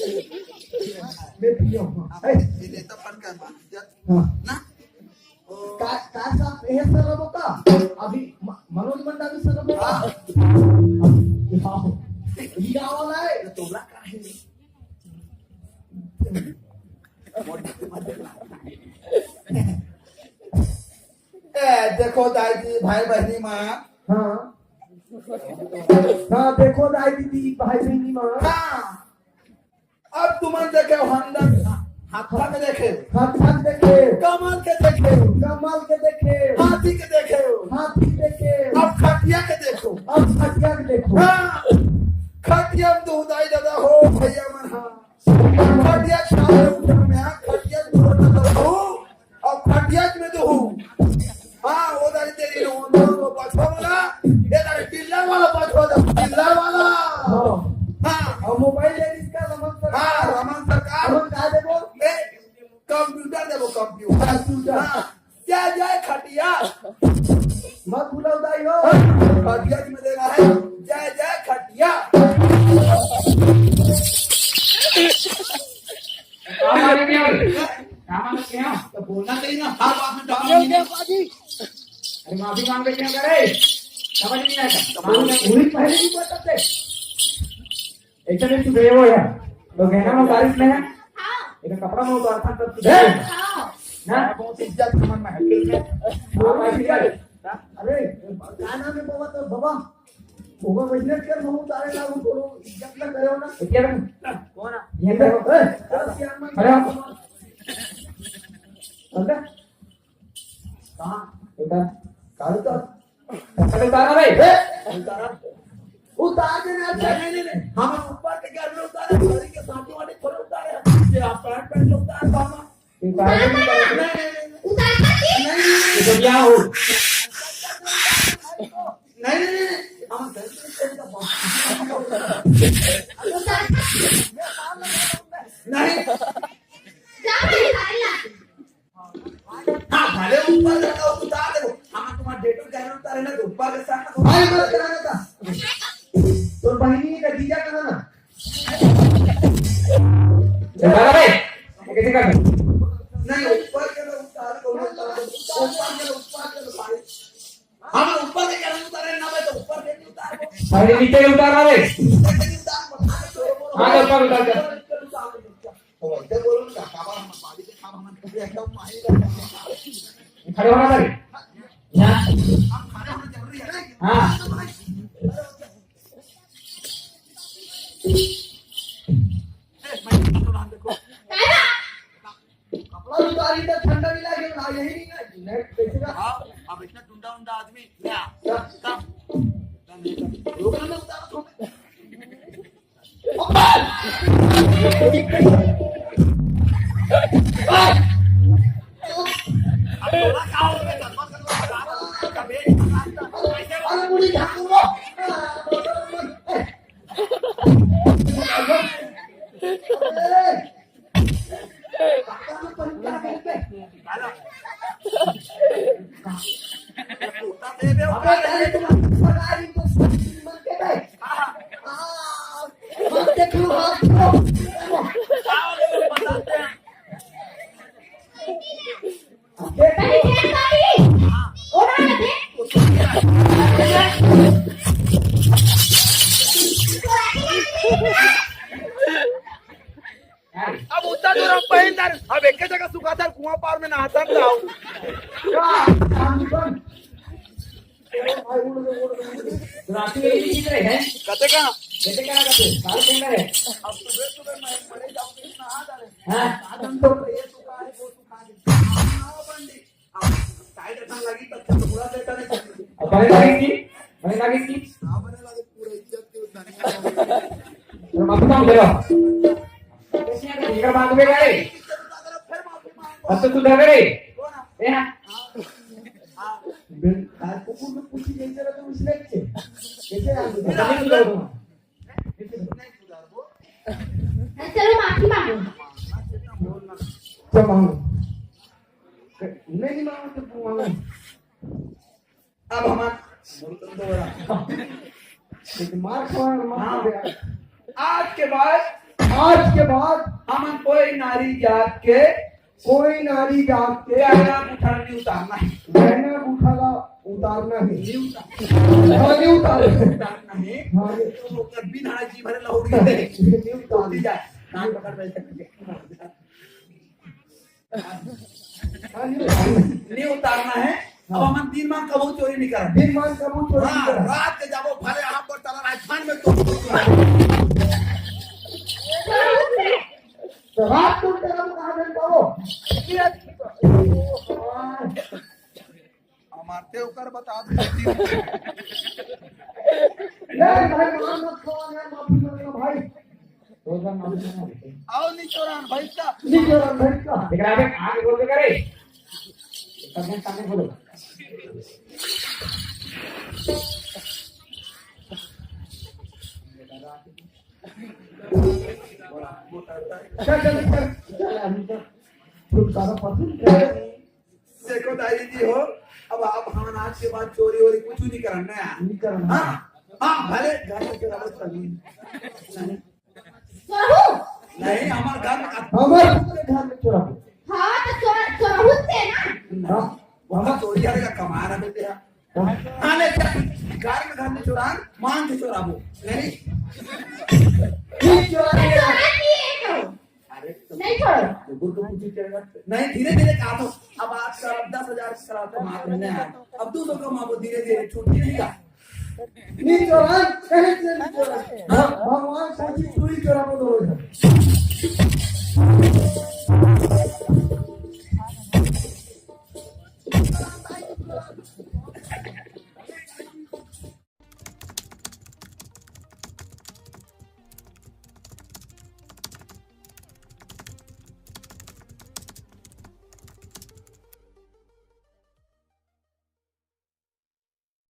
मैं पियो ini tepan kan हां nah काय साहब हे सर्व का अभी मनोज मंडावी सर्व का ही गावाला आहे तुला काय देखो दादी भाई बहनी माँ हाँ हाँ देखो दाई दीदी भाई बहनी माँ हाँ अब तुम देखे हमदर्द हाथ के देखे हाथ देखे कमल के देखे कमाल के देखे हाथी के देखे हाथी देखे अब खटिया के देखो अब खटिया के देखो हाँ खटिया में तो उदाई दादा हो भैया मन हाँ खटिया छाले ऊपर में हाँ खटिया दूर न हो अब खटिया में तो हूँ हाँ वो दारी तेरी वो पाछवा वाला ये दारी टिल्ला वाला पाछवा टिल्ला वाला हाँ और मोबाइल ले इसका रमन सरकार हाँ रमन सरकार रमन का देखो कंप्यूटर देखो कंप्यूटर हाँ क्या जाए खटिया मत भूलो दाई हो खटिया में देना है जय जय खटिया तो बोलना चाहिए ना हर बात में अरे माफी मांग के क्या करे समझ नहीं आया पूरी पहले भी बताते ऐसा नहीं गए हो यार तो कहना में बारिश में है इधर कपड़ा में उतार था तब ना बहुत इज्जत मन में है अरे क्या नाम है बाबा तो बाबा बाबा बिजनेस कर बहु तारे ना वो करो इज्जत ना करो ना क्या करूं कौन है ये करो अरे अंदर कहां उधर कालू तो कपड़ा उतारा भाई उतार देना नहीं हम ऊपर के घर में उतारे घड़ी के साथी वाले थोड़े उतारे ये आप पैंट उतार मामा उतार नहीं तो क्या हो नहीं हम नहीं हाँ भले ऊपर जाओ उतार दो हम तुम्हारा डेटो कहना उतारे ना ऊपर के साथ भाई मत कराना था तो बहनी का जीजा करना ना उतारा भाई कैसे कर नहीं ऊपर के उतार को ऊपर के भाई हम ऊपर के कहना उतारे ना भाई तो ऊपर के उतार को भाई नीचे उतारा भाई हाँ ऊपर उतार दे तो वैसे बोलो ना बाबा हम पानी के खाम हम कभी एकदम माही खड़े होना भाई यहाँ हम खाने होना जरूरी है ना हाँ कपड़ा उतारी तो ठंडा भी लगे ना यही नहीं ना नेट कैसे का हाँ अब इतना टुंडा उंडा आदमी क्या काम लोग ना उतार तो अब थोड़ा खाओ में धर्म कर कभी अरे मुड़ी ढाकू लो अब उतना दूर हम पहनदार अब एक जगह सुखाता कुआं पार में नहाता था रात में ये कितने हैं कहते कहाँ कैसे क्या करते काल केंद्र है अब सुबह मैं मरे जाऊंगी नहा डाले हाँ आदम तो ये सुखा है वो सुखा है नहाओ बंदी अब टाइट रखने लगी तो पूरा देता नहीं अब बने लगी की हाँ बने लगे पूरे इज्जत के धनिया तो माफी मांग ले कैसे कर इधर बात में गए फिर माफी मांगो अब तो तू डर गई ए हां आज कुकुर में पूछी नहीं जरा तो उसने कैसे आ गया नहीं सुधारो नहीं सुधारबो चलो माफी मांगो क्या मांगो नहीं मांगो तो मांगो अब हमारा मुर्तन दो रहा लेकिन मार खाना मार आज के बाद कोई नारी जात के गहना गुठा नहीं उतारना है। गहना गुठाला उतारना है। नहीं उतारना हाँ, नहीं उतारे। उतारना है। हाँ, तो कर भी ना जी भरे लौट गए नहीं तो उतारे। जाए कान पकड़ बैठे हाँ, नहीं उतारे। नहीं उतारना है। अब हम 3 माह कबू चोरी नहीं कर दिन मान कबूल चोरी हाँ, करा। रात के जाबो भले यहाँ पर चला राजस्थान में तो तो रात को तेरा कहाँ गए बाबू? मारते होकर बता दो यार भाई मान मत खाओ यार, माफी मांगना भाई। रोजा मालूम नहीं आओ निचोरान भाई का नहीं करा भाई का। लेकिन आगे बोल के करे सामने बोलो। चल चल चल चल अभी तो छुटकारा पसंद है। देखो दाई जी हो अब आप हम आज के बाद चोरी वोरी कुछ नहीं करना है नहीं करना। हाँ हाँ भले घर में चोरा मत करनी चोरहू? नहीं हमारे घर में हमारे पूरे घर में चोरा हो। हाँ तो चोरहू से ना। हाँ, वहाँ चोरी का कमा रहा बेटे हाँ लेकिन घर में चोरा मान के चोरा वो नहीं नहीं चोरा मैं नहीं। चोरा किए तो। अरे नहीं छोड़ो। नहीं धीरे धीरे कहा तो अब आज का 10,000 करा तो मार लेने हैं अब 200 कमा वो धीरे धीरे छूट नहीं का नहीं चोरा कहीं से नहीं चोरा। हाँ, भगवान सच्ची चोरी करा वो दोनों।